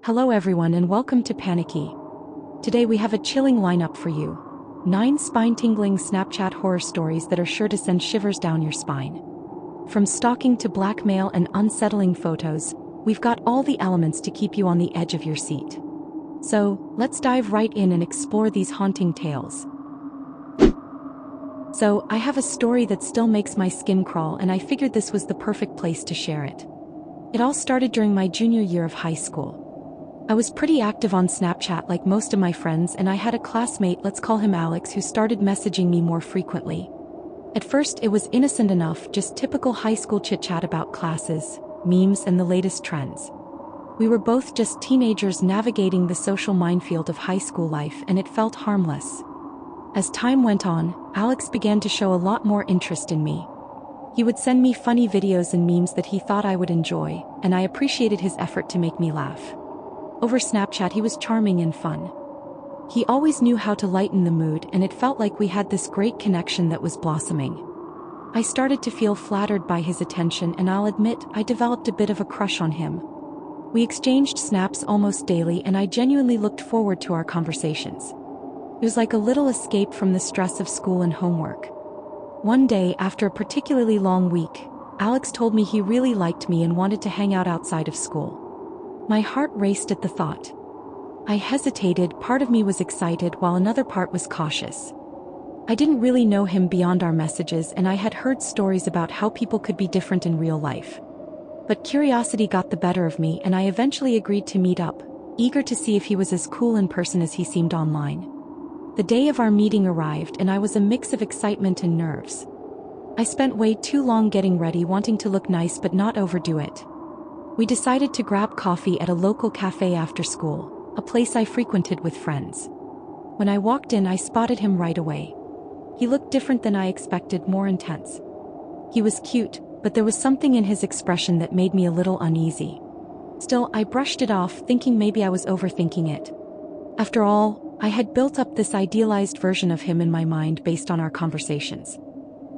Hello everyone and welcome to Panicky. Today we have a chilling lineup for you. 9 spine-tingling Snapchat horror stories that are sure to send shivers down your spine. From stalking to blackmail and unsettling photos, we've got all the elements to keep you on the edge of your seat. So, let's dive right in and explore these haunting tales. So, I have a story that still makes my skin crawl, and I figured this was the perfect place to share it. It all started during my junior year of high school. I was pretty active on Snapchat like most of my friends, and I had a classmate, let's call him Alex, who started messaging me more frequently. At first it was innocent enough, just typical high school chit-chat about classes, memes and the latest trends. We were both just teenagers navigating the social minefield of high school life, and it felt harmless. As time went on, Alex began to show a lot more interest in me. He would send me funny videos and memes that he thought I would enjoy, and I appreciated his effort to make me laugh. Over Snapchat he was charming and fun. He always knew how to lighten the mood, and it felt like we had this great connection that was blossoming. I started to feel flattered by his attention, and I'll admit I developed a bit of a crush on him. We exchanged snaps almost daily, and I genuinely looked forward to our conversations. It was like a little escape from the stress of school and homework. One day, after a particularly long week, Alex told me he really liked me and wanted to hang out outside of school. My heart raced at the thought. I hesitated, part of me was excited while another part was cautious. I didn't really know him beyond our messages, and I had heard stories about how people could be different in real life. But curiosity got the better of me, and I eventually agreed to meet up, eager to see if he was as cool in person as he seemed online. The day of our meeting arrived, and I was a mix of excitement and nerves. I spent way too long getting ready, wanting to look nice but not overdo it. We decided to grab coffee at a local cafe after school, a place I frequented with friends. When I walked in, I spotted him right away. He looked different than I expected, more intense. He was cute, but there was something in his expression that made me a little uneasy. Still, I brushed it off, thinking maybe I was overthinking it. After all, I had built up this idealized version of him in my mind based on our conversations.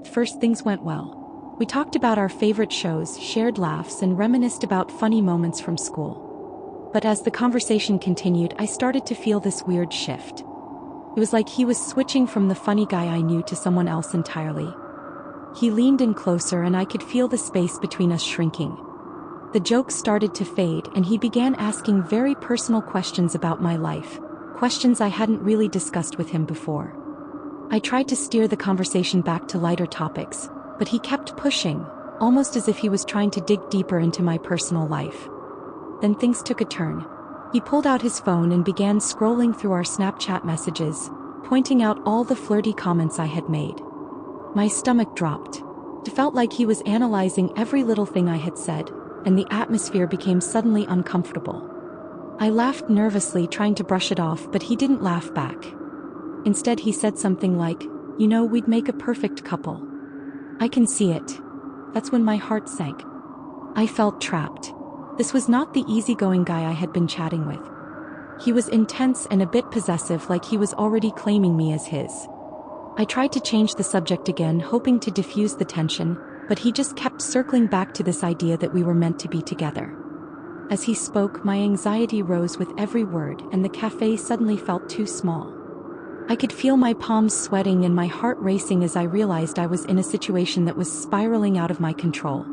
At first, things went well. We talked about our favorite shows, shared laughs, and reminisced about funny moments from school. But as the conversation continued, I started to feel this weird shift. It was like he was switching from the funny guy I knew to someone else entirely. He leaned in closer, and I could feel the space between us shrinking. The jokes started to fade, and he began asking very personal questions about my life, questions I hadn't really discussed with him before. I tried to steer the conversation back to lighter topics, but he kept pushing, almost as if he was trying to dig deeper into my personal life. Then things took a turn. He pulled out his phone and began scrolling through our Snapchat messages, pointing out all the flirty comments I had made. My stomach dropped. It felt like he was analyzing every little thing I had said, and the atmosphere became suddenly uncomfortable. I laughed nervously, trying to brush it off, but he didn't laugh back. Instead, he said something like, "You know, we'd make a perfect couple." I can see it. That's when my heart sank. I felt trapped. This was not the easygoing guy I had been chatting with. He was intense and a bit possessive, like he was already claiming me as his. I tried to change the subject again, hoping to diffuse the tension, but he just kept circling back to this idea that we were meant to be together. As he spoke, my anxiety rose with every word, and the cafe suddenly felt too small. I could feel my palms sweating and my heart racing as I realized I was in a situation that was spiraling out of my control.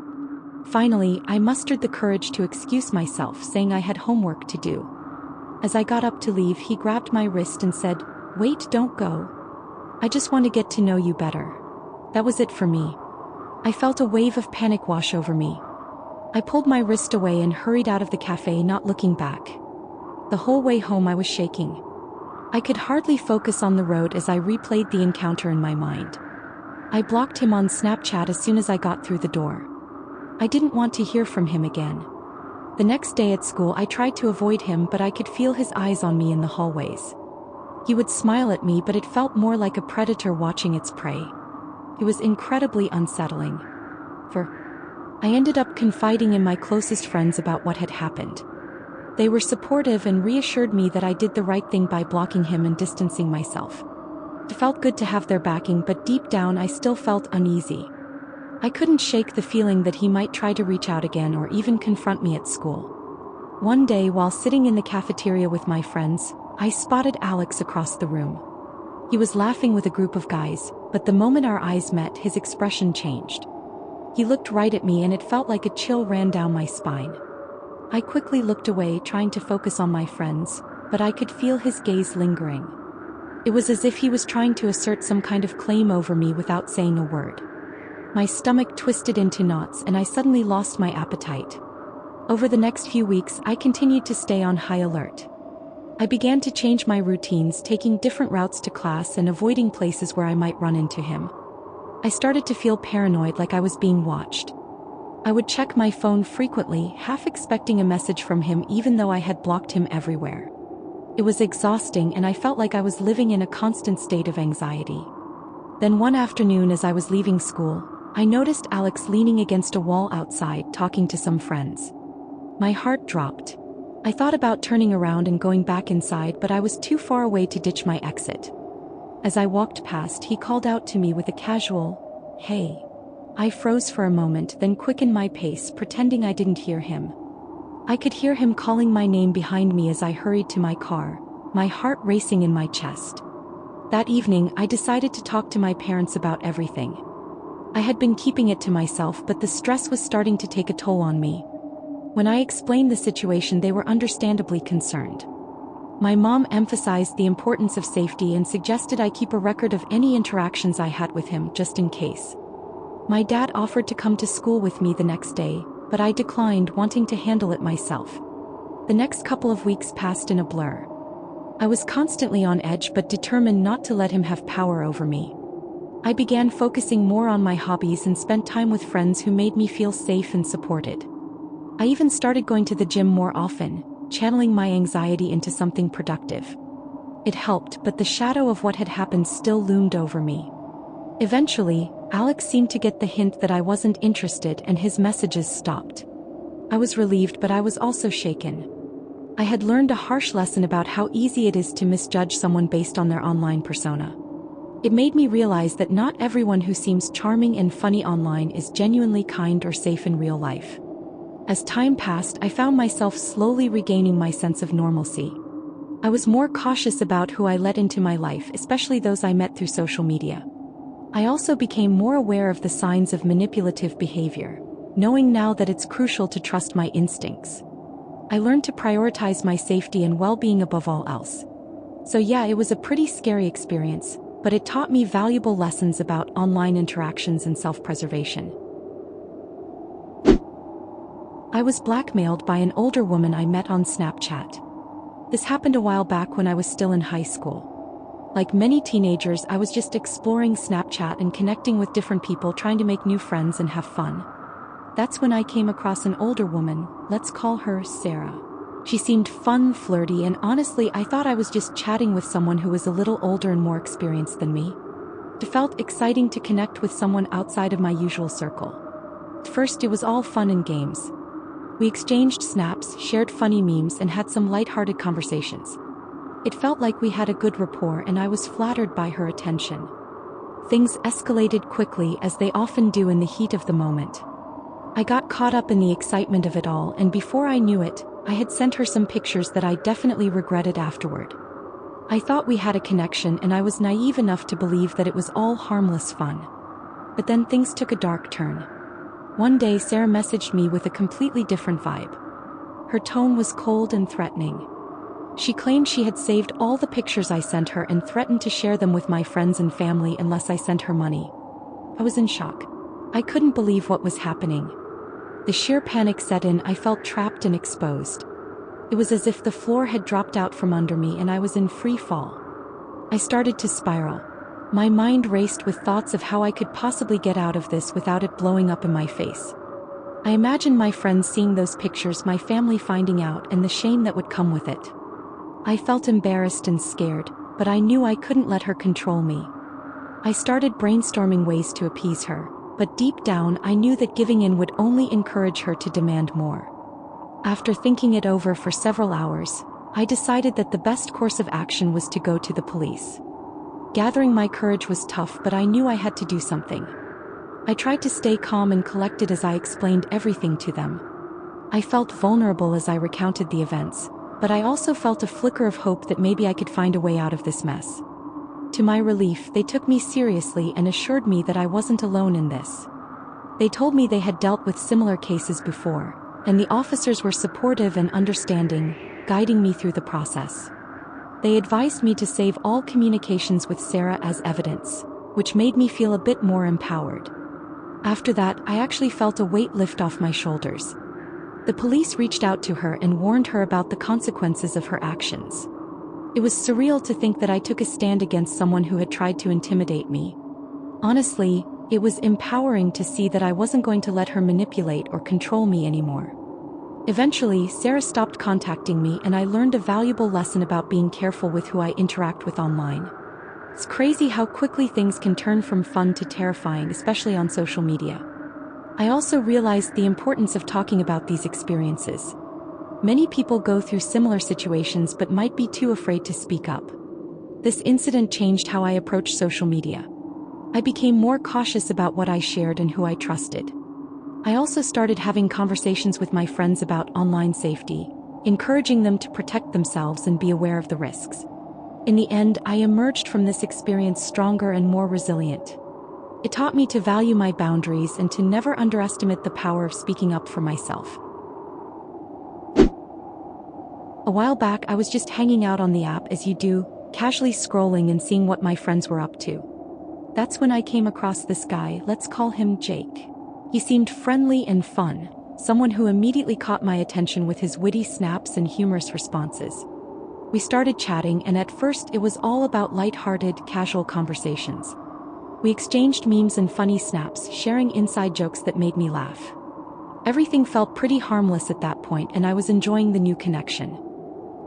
Finally, I mustered the courage to excuse myself, saying I had homework to do. As I got up to leave, he grabbed my wrist and said, "Wait, don't go. I just want to get to know you better." That was it for me. I felt a wave of panic wash over me. I pulled my wrist away and hurried out of the cafe, not looking back. The whole way home I was shaking. I could hardly focus on the road as I replayed the encounter in my mind. I blocked him on Snapchat as soon as I got through the door. I didn't want to hear from him again. The next day at school I tried to avoid him, but I could feel his eyes on me in the hallways. He would smile at me, but it felt more like a predator watching its prey. It was incredibly unsettling. I ended up confiding in my closest friends about what had happened. They were supportive and reassured me that I did the right thing by blocking him and distancing myself. It felt good to have their backing, but deep down I still felt uneasy. I couldn't shake the feeling that he might try to reach out again or even confront me at school. One day, while sitting in the cafeteria with my friends, I spotted Alex across the room. He was laughing with a group of guys, but the moment our eyes met, his expression changed. He looked right at me and it felt like a chill ran down my spine. I quickly looked away, trying to focus on my friends, but I could feel his gaze lingering. It was as if he was trying to assert some kind of claim over me without saying a word. My stomach twisted into knots and I suddenly lost my appetite. Over the next few weeks, I continued to stay on high alert. I began to change my routines, taking different routes to class and avoiding places where I might run into him. I started to feel paranoid, like I was being watched. I would check my phone frequently, half expecting a message from him even though I had blocked him everywhere. It was exhausting and I felt like I was living in a constant state of anxiety. Then one afternoon, as I was leaving school, I noticed Alex leaning against a wall outside, talking to some friends. My heart dropped. I thought about turning around and going back inside, but I was too far away to ditch my exit. As I walked past, he called out to me with a casual, "Hey." I froze for a moment, then quickened my pace, pretending I didn't hear him. I could hear him calling my name behind me as I hurried to my car, my heart racing in my chest. That evening, I decided to talk to my parents about everything. I had been keeping it to myself, but the stress was starting to take a toll on me. When I explained the situation, they were understandably concerned. My mom emphasized the importance of safety and suggested I keep a record of any interactions I had with him, just in case. My dad offered to come to school with me the next day, but I declined, wanting to handle it myself. The next couple of weeks passed in a blur. I was constantly on edge but determined not to let him have power over me. I began focusing more on my hobbies and spent time with friends who made me feel safe and supported. I even started going to the gym more often, channeling my anxiety into something productive. It helped, but the shadow of what had happened still loomed over me. Eventually, Alex seemed to get the hint that I wasn't interested and his messages stopped. I was relieved, but I was also shaken. I had learned a harsh lesson about how easy it is to misjudge someone based on their online persona. It made me realize that not everyone who seems charming and funny online is genuinely kind or safe in real life. As time passed, I found myself slowly regaining my sense of normalcy. I was more cautious about who I let into my life, especially those I met through social media. I also became more aware of the signs of manipulative behavior, knowing now that it's crucial to trust my instincts. I learned to prioritize my safety and well-being above all else. So yeah, it was a pretty scary experience, but it taught me valuable lessons about online interactions and self-preservation. I was blackmailed by an older woman I met on Snapchat. This happened a while back when I was still in high school. Like many teenagers, I was just exploring Snapchat and connecting with different people, trying to make new friends and have fun. That's when I came across an older woman, let's call her Sarah. She seemed fun, flirty, and honestly, I thought I was just chatting with someone who was a little older and more experienced than me. It felt exciting to connect with someone outside of my usual circle. At first, it was all fun and games. We exchanged snaps, shared funny memes, and had some lighthearted conversations. It felt like we had a good rapport and I was flattered by her attention. Things escalated quickly, as they often do in the heat of the moment. I got caught up in the excitement of it all, and before I knew it, I had sent her some pictures that I definitely regretted afterward. I thought we had a connection and I was naive enough to believe that it was all harmless fun. But then things took a dark turn. One day Sarah messaged me with a completely different vibe. Her tone was cold and threatening. She claimed she had saved all the pictures I sent her and threatened to share them with my friends and family unless I sent her money. I was in shock. I couldn't believe what was happening. The sheer panic set in. I felt trapped and exposed. It was as if the floor had dropped out from under me and I was in free fall. I started to spiral. My mind raced with thoughts of how I could possibly get out of this without it blowing up in my face. I imagined my friends seeing those pictures, my family finding out, and the shame that would come with it. I felt embarrassed and scared, but I knew I couldn't let her control me. I started brainstorming ways to appease her, but deep down I knew that giving in would only encourage her to demand more. After thinking it over for several hours, I decided that the best course of action was to go to the police. Gathering my courage was tough, but I knew I had to do something. I tried to stay calm and collected as I explained everything to them. I felt vulnerable as I recounted the events, but I also felt a flicker of hope that maybe I could find a way out of this mess. To my relief, they took me seriously and assured me that I wasn't alone in this. They told me they had dealt with similar cases before, and the officers were supportive and understanding, guiding me through the process. They advised me to save all communications with Sarah as evidence, which made me feel a bit more empowered. After that, I actually felt a weight lift off my shoulders. The police reached out to her and warned her about the consequences of her actions. It was surreal to think that I took a stand against someone who had tried to intimidate me. Honestly, it was empowering to see that I wasn't going to let her manipulate or control me anymore. Eventually, Sarah stopped contacting me and I learned a valuable lesson about being careful with who I interact with online. It's crazy how quickly things can turn from fun to terrifying, especially on social media. I also realized the importance of talking about these experiences. Many people go through similar situations but might be too afraid to speak up. This incident changed how I approach social media. I became more cautious about what I shared and who I trusted. I also started having conversations with my friends about online safety, encouraging them to protect themselves and be aware of the risks. In the end, I emerged from this experience stronger and more resilient. It taught me to value my boundaries and to never underestimate the power of speaking up for myself. A while back, I was just hanging out on the app as you do, casually scrolling and seeing what my friends were up to. That's when I came across this guy, let's call him Jake. He seemed friendly and fun, someone who immediately caught my attention with his witty snaps and humorous responses. We started chatting, and at first it was all about light-hearted, casual conversations. We exchanged memes and funny snaps, sharing inside jokes that made me laugh. Everything felt pretty harmless at that point, and I was enjoying the new connection.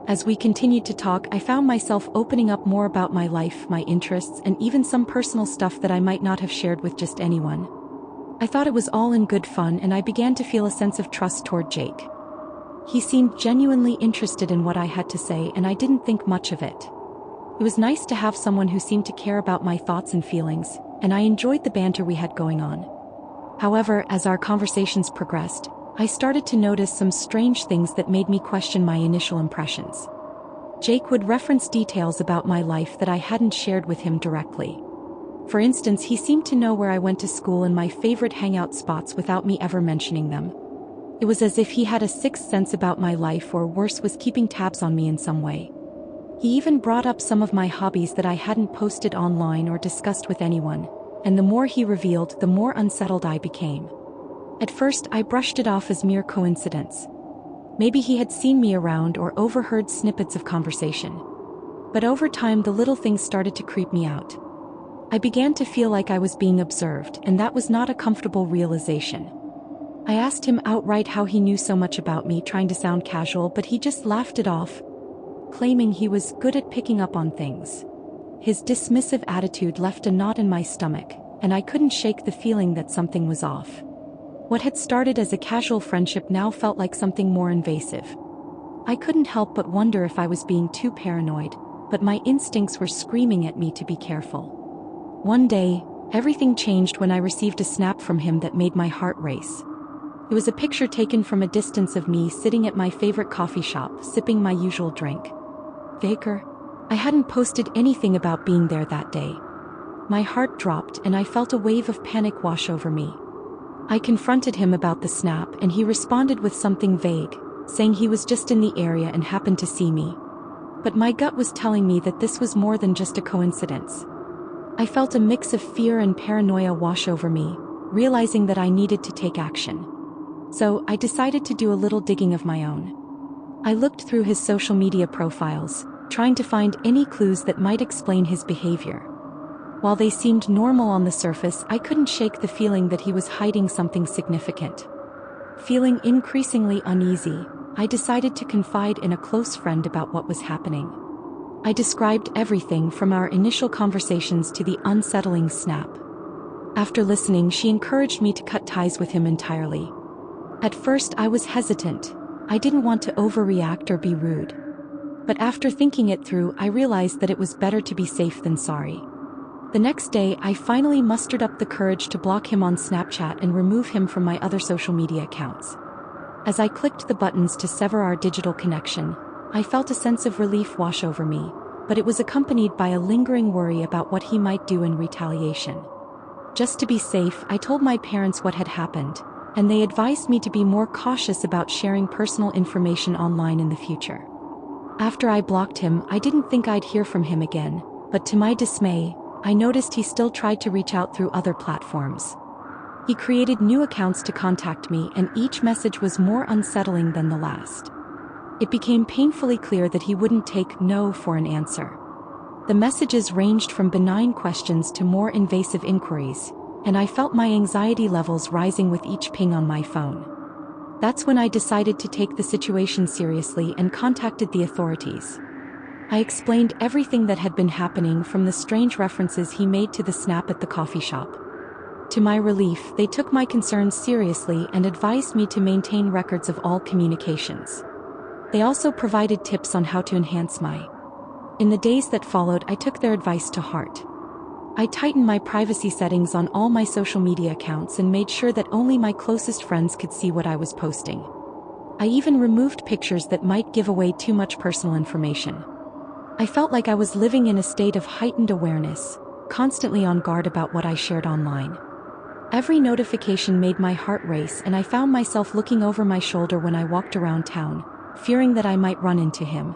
As we continued to talk, I found myself opening up more about my life, my interests, and even some personal stuff that I might not have shared with just anyone. I thought it was all in good fun, and I began to feel a sense of trust toward Jake. He seemed genuinely interested in what I had to say, and I didn't think much of it. It was nice to have someone who seemed to care about my thoughts and feelings, and I enjoyed the banter we had going on. However, as our conversations progressed, I started to notice some strange things that made me question my initial impressions. Jake would reference details about my life that I hadn't shared with him directly. For instance, he seemed to know where I went to school and my favorite hangout spots without me ever mentioning them. It was as if he had a sixth sense about my life, or worse, was keeping tabs on me in some way. He even brought up some of my hobbies that I hadn't posted online or discussed with anyone, and the more he revealed, the more unsettled I became. At first, I brushed it off as mere coincidence. Maybe he had seen me around or overheard snippets of conversation. But over time, the little things started to creep me out. I began to feel like I was being observed, and that was not a comfortable realization. I asked him outright how he knew so much about me, trying to sound casual, but he just laughed it off, claiming he was good at picking up on things. His dismissive attitude left a knot in my stomach, and I couldn't shake the feeling that something was off. What had started as a casual friendship now felt like something more invasive. I couldn't help but wonder if I was being too paranoid, but my instincts were screaming at me to be careful. One day, everything changed when I received a snap from him that made my heart race. It was a picture taken from a distance of me sitting at my favorite coffee shop, sipping my usual drink. Faker? I hadn't posted anything about being there that day. My heart dropped and I felt a wave of panic wash over me. I confronted him about the snap, and he responded with something vague, saying he was just in the area and happened to see me. But my gut was telling me that this was more than just a coincidence. I felt a mix of fear and paranoia wash over me, realizing that I needed to take action. So, I decided to do a little digging of my own. I looked through his social media profiles, trying to find any clues that might explain his behavior. While they seemed normal on the surface, I couldn't shake the feeling that he was hiding something significant. Feeling increasingly uneasy, I decided to confide in a close friend about what was happening. I described everything from our initial conversations to the unsettling snap. After listening, she encouraged me to cut ties with him entirely. At first, I was hesitant. I didn't want to overreact or be rude. But after thinking it through, I realized that it was better to be safe than sorry. The next day, I finally mustered up the courage to block him on Snapchat and remove him from my other social media accounts. As I clicked the buttons to sever our digital connection, I felt a sense of relief wash over me, but it was accompanied by a lingering worry about what he might do in retaliation. Just to be safe, I told my parents what had happened, and they advised me to be more cautious about sharing personal information online in the future. After I blocked him, I didn't think I'd hear from him again, but to my dismay, I noticed he still tried to reach out through other platforms. He created new accounts to contact me, and each message was more unsettling than the last. It became painfully clear that he wouldn't take no for an answer. The messages ranged from benign questions to more invasive inquiries, and I felt my anxiety levels rising with each ping on my phone. That's when I decided to take the situation seriously and contacted the authorities. I explained everything that had been happening, from the strange references he made to the snap at the coffee shop. To my relief, they took my concerns seriously and advised me to maintain records of all communications. They also provided tips on how to enhance my. In the days that followed, I took their advice to heart. I tightened my privacy settings on all my social media accounts and made sure that only my closest friends could see what I was posting. I even removed pictures that might give away too much personal information. I felt like I was living in a state of heightened awareness, constantly on guard about what I shared online. Every notification made my heart race, and I found myself looking over my shoulder when I walked around town, fearing that I might run into him.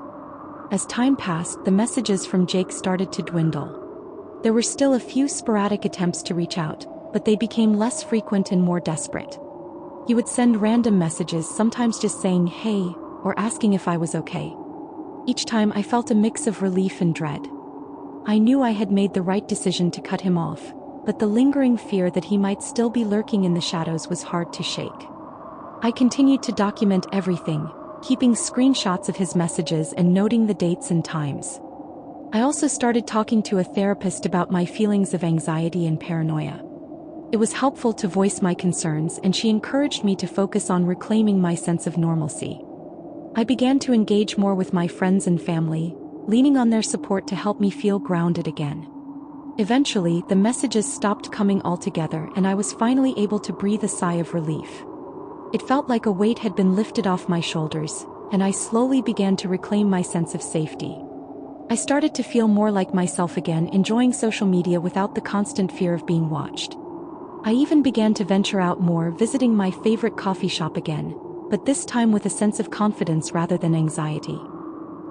As time passed, the messages from Jake started to dwindle. There were still a few sporadic attempts to reach out, but they became less frequent and more desperate. He would send random messages, sometimes just saying hey, or asking if I was okay. Each time I felt a mix of relief and dread. I knew I had made the right decision to cut him off, but the lingering fear that he might still be lurking in the shadows was hard to shake. I continued to document everything, keeping screenshots of his messages and noting the dates and times. I also started talking to a therapist about my feelings of anxiety and paranoia. It was helpful to voice my concerns, and she encouraged me to focus on reclaiming my sense of normalcy. I began to engage more with my friends and family, leaning on their support to help me feel grounded again. Eventually, the messages stopped coming altogether, and I was finally able to breathe a sigh of relief. It felt like a weight had been lifted off my shoulders, and I slowly began to reclaim my sense of safety. I started to feel more like myself again, enjoying social media without the constant fear of being watched. I even began to venture out more, visiting my favorite coffee shop again, but this time with a sense of confidence rather than anxiety.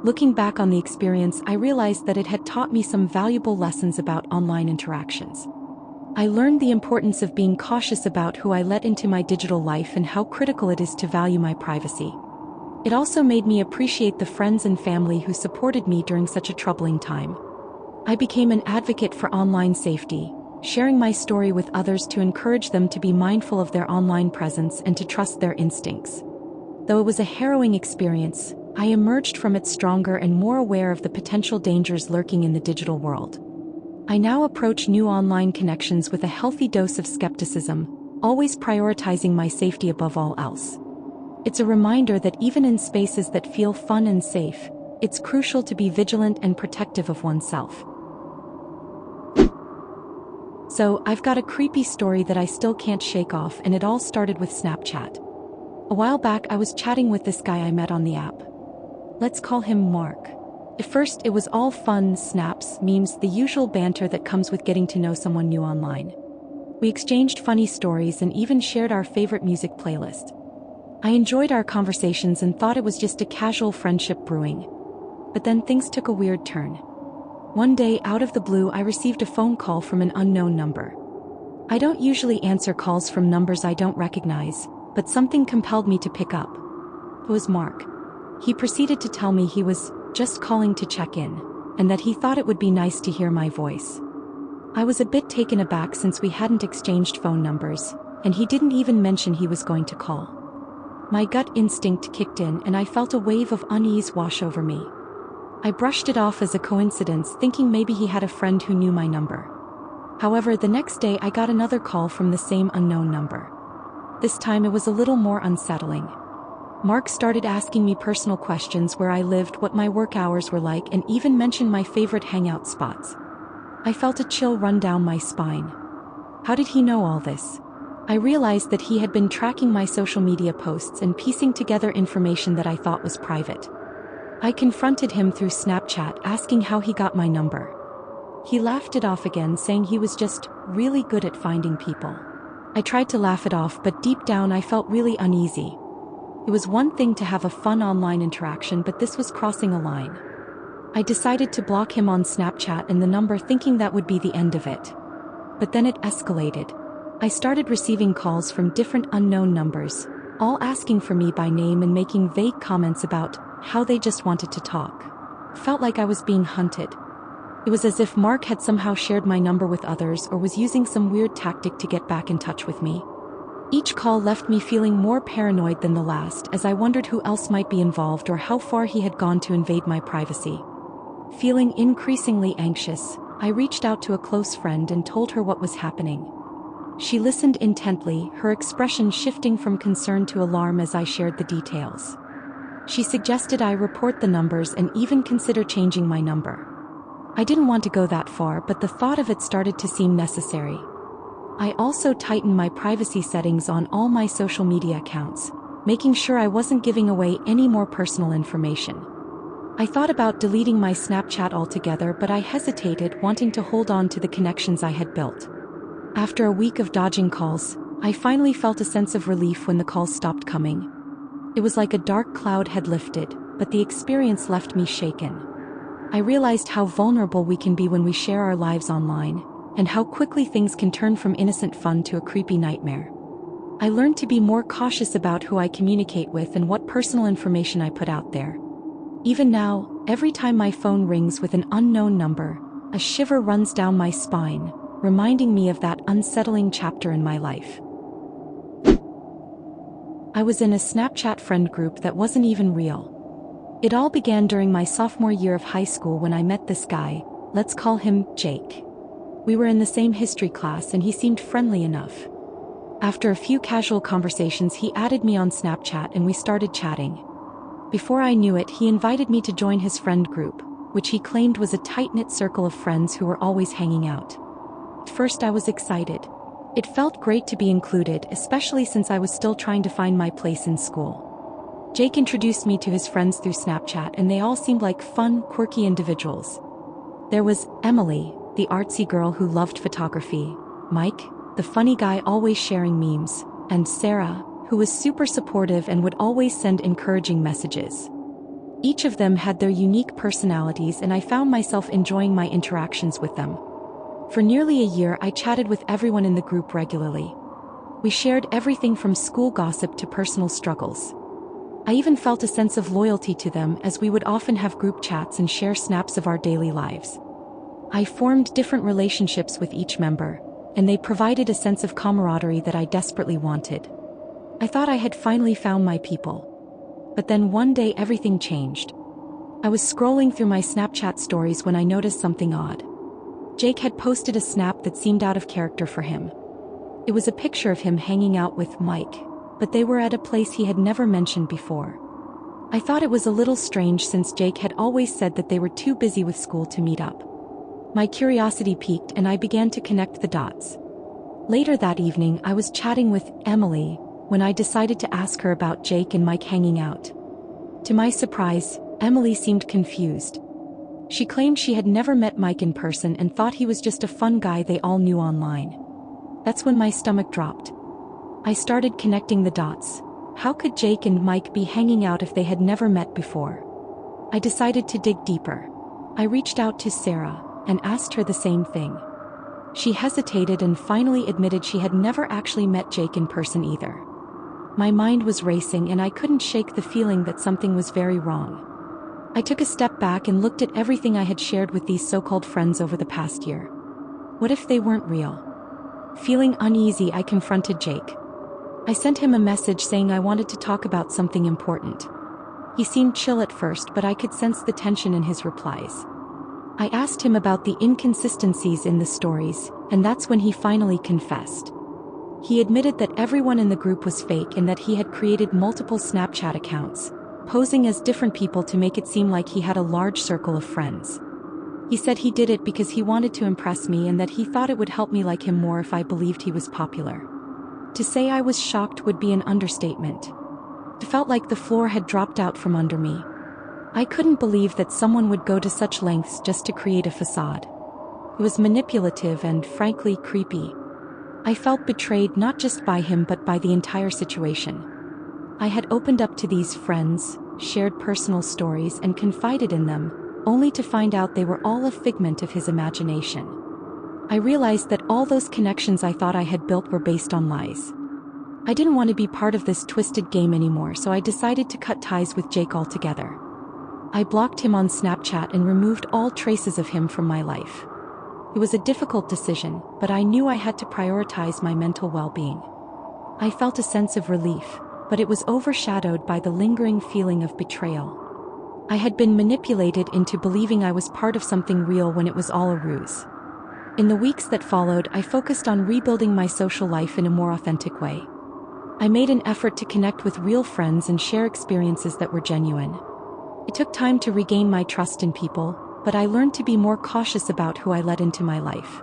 Looking back on the experience, I realized that it had taught me some valuable lessons about online interactions. I learned the importance of being cautious about who I let into my digital life and how critical it is to value my privacy. It also made me appreciate the friends and family who supported me during such a troubling time. I became an advocate for online safety, sharing my story with others to encourage them to be mindful of their online presence and to trust their instincts. Though it was a harrowing experience, I emerged from it stronger and more aware of the potential dangers lurking in the digital world. I now approach new online connections with a healthy dose of skepticism, always prioritizing my safety above all else. It's a reminder that even in spaces that feel fun and safe, it's crucial to be vigilant and protective of oneself. So, I've got a creepy story that I still can't shake off, and it all started with Snapchat. A while back, I was chatting with this guy I met on the app. Let's call him Mark. At first, it was all fun, snaps, memes, the usual banter that comes with getting to know someone new online. We exchanged funny stories and even shared our favorite music playlist. I enjoyed our conversations and thought it was just a casual friendship brewing. But then things took a weird turn. One day, out of the blue, I received a phone call from an unknown number. I don't usually answer calls from numbers I don't recognize, but something compelled me to pick up. It was Mark. He proceeded to tell me he was just calling to check in, and that he thought it would be nice to hear my voice. I was a bit taken aback since we hadn't exchanged phone numbers, and he didn't even mention he was going to call. My gut instinct kicked in, and I felt a wave of unease wash over me. I brushed it off as a coincidence, thinking maybe he had a friend who knew my number. However, the next day I got another call from the same unknown number. This time it was a little more unsettling. Mark started asking me personal questions: where I lived, what my work hours were like, and even mentioned my favorite hangout spots. I felt a chill run down my spine. How did he know all this? I realized that he had been tracking my social media posts and piecing together information that I thought was private. I confronted him through Snapchat asking how he got my number. He laughed it off again, saying he was just really good at finding people. I tried to laugh it off, but deep down I felt really uneasy. It was one thing to have a fun online interaction, but this was crossing a line. I decided to block him on Snapchat and the number, thinking that would be the end of it. But then it escalated. I started receiving calls from different unknown numbers, all asking for me by name and making vague comments about how they just wanted to talk. Felt like I was being hunted. It was as if Mark had somehow shared my number with others or was using some weird tactic to get back in touch with me. Each call left me feeling more paranoid than the last, as I wondered who else might be involved or how far he had gone to invade my privacy. Feeling increasingly anxious, I reached out to a close friend and told her what was happening. She listened intently, her expression shifting from concern to alarm as I shared the details. She suggested I report the numbers and even consider changing my number. I didn't want to go that far, but the thought of it started to seem necessary. I also tightened my privacy settings on all my social media accounts, making sure I wasn't giving away any more personal information. I thought about deleting my Snapchat altogether, but I hesitated, wanting to hold on to the connections I had built. After a week of dodging calls, I finally felt a sense of relief when the calls stopped coming. It was like a dark cloud had lifted, but the experience left me shaken. I realized how vulnerable we can be when we share our lives online, and how quickly things can turn from innocent fun to a creepy nightmare. I learned to be more cautious about who I communicate with and what personal information I put out there. Even now, every time my phone rings with an unknown number, a shiver runs down my spine, reminding me of that unsettling chapter in my life. I was in a Snapchat friend group that wasn't even real. It all began during my sophomore year of high school when I met this guy, let's call him Jake. We were in the same history class and he seemed friendly enough. After a few casual conversations, he added me on Snapchat and we started chatting. Before I knew it, he invited me to join his friend group, which he claimed was a tight-knit circle of friends who were always hanging out. At first I was excited. It felt great to be included, especially since I was still trying to find my place in school. Jake introduced me to his friends through Snapchat and they all seemed like fun, quirky individuals. There was Emily, the artsy girl who loved photography, Mike, the funny guy always sharing memes, and Sarah, who was super supportive and would always send encouraging messages. Each of them had their unique personalities and I found myself enjoying my interactions with them. For nearly a year I chatted with everyone in the group regularly. We shared everything from school gossip to personal struggles. I even felt a sense of loyalty to them, as we would often have group chats and share snaps of our daily lives. I formed different relationships with each member, and they provided a sense of camaraderie that I desperately wanted. I thought I had finally found my people. But then one day everything changed. I was scrolling through my Snapchat stories when I noticed something odd. Jake had posted a snap that seemed out of character for him. It was a picture of him hanging out with Mike, but they were at a place he had never mentioned before. I thought it was a little strange since Jake had always said that they were too busy with school to meet up. My curiosity piqued and I began to connect the dots. Later that evening I was chatting with Emily when I decided to ask her about Jake and Mike hanging out. To my surprise, Emily seemed confused. She claimed she had never met Mike in person and thought he was just a fun guy they all knew online. That's when my stomach dropped. I started connecting the dots. How could Jake and Mike be hanging out if they had never met before? I decided to dig deeper. I reached out to Sarah and asked her the same thing. She hesitated and finally admitted she had never actually met Jake in person either. My mind was racing and I couldn't shake the feeling that something was very wrong. I took a step back and looked at everything I had shared with these so-called friends over the past year. What if they weren't real? Feeling uneasy, I confronted Jake. I sent him a message saying I wanted to talk about something important. He seemed chill at first, but I could sense the tension in his replies. I asked him about the inconsistencies in the stories, and that's when he finally confessed. He admitted that everyone in the group was fake and that he had created multiple Snapchat accounts, posing as different people to make it seem like he had a large circle of friends. He said he did it because he wanted to impress me and that he thought it would help me like him more if I believed he was popular. To say I was shocked would be an understatement. It felt like the floor had dropped out from under me. I couldn't believe that someone would go to such lengths just to create a facade. It was manipulative and, frankly, creepy. I felt betrayed not just by him but by the entire situation. I had opened up to these friends, shared personal stories and confided in them, only to find out they were all a figment of his imagination. I realized that all those connections I thought I had built were based on lies. I didn't want to be part of this twisted game anymore, so I decided to cut ties with Jake altogether. I blocked him on Snapchat and removed all traces of him from my life. It was a difficult decision, but I knew I had to prioritize my mental well-being. I felt a sense of relief, but it was overshadowed by the lingering feeling of betrayal. I had been manipulated into believing I was part of something real when it was all a ruse. In the weeks that followed, I focused on rebuilding my social life in a more authentic way. I made an effort to connect with real friends and share experiences that were genuine. It took time to regain my trust in people, but I learned to be more cautious about who I let into my life.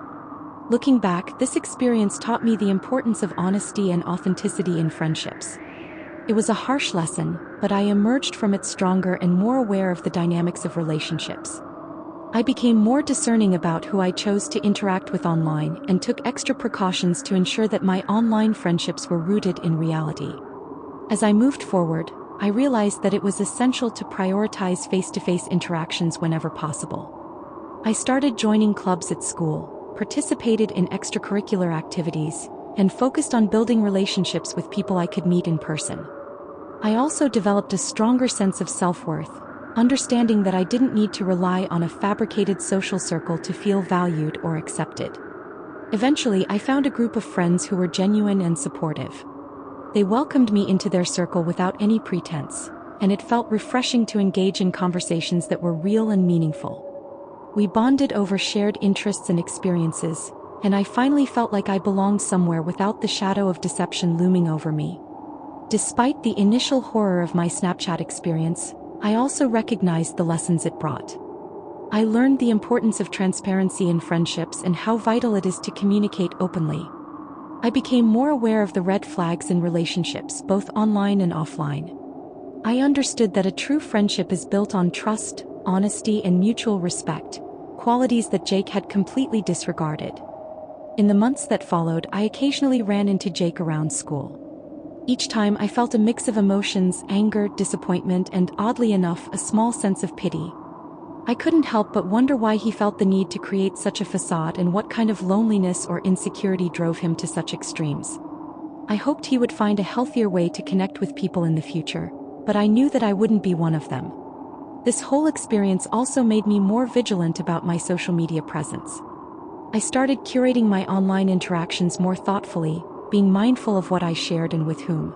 Looking back, this experience taught me the importance of honesty and authenticity in friendships. It was a harsh lesson, but I emerged from it stronger and more aware of the dynamics of relationships. I became more discerning about who I chose to interact with online and took extra precautions to ensure that my online friendships were rooted in reality. As I moved forward, I realized that it was essential to prioritize face-to-face interactions whenever possible. I started joining clubs at school, participated in extracurricular activities, and focused on building relationships with people I could meet in person. I also developed a stronger sense of self-worth, understanding that I didn't need to rely on a fabricated social circle to feel valued or accepted. Eventually, I found a group of friends who were genuine and supportive. They welcomed me into their circle without any pretense, and it felt refreshing to engage in conversations that were real and meaningful. We bonded over shared interests and experiences, and I finally felt like I belonged somewhere without the shadow of deception looming over me. Despite the initial horror of my Snapchat experience, I also recognized the lessons it brought. I learned the importance of transparency in friendships and how vital it is to communicate openly. I became more aware of the red flags in relationships, both online and offline. I understood that a true friendship is built on trust, honesty, and mutual respect, qualities that Jake had completely disregarded. In the months that followed, I occasionally ran into Jake around school. Each time I felt a mix of emotions: anger, disappointment, and, oddly enough, a small sense of pity. I couldn't help but wonder why he felt the need to create such a facade and what kind of loneliness or insecurity drove him to such extremes. I hoped he would find a healthier way to connect with people in the future, but I knew that I wouldn't be one of them. This whole experience also made me more vigilant about my social media presence. I started curating my online interactions more thoughtfully, being mindful of what I shared and with whom.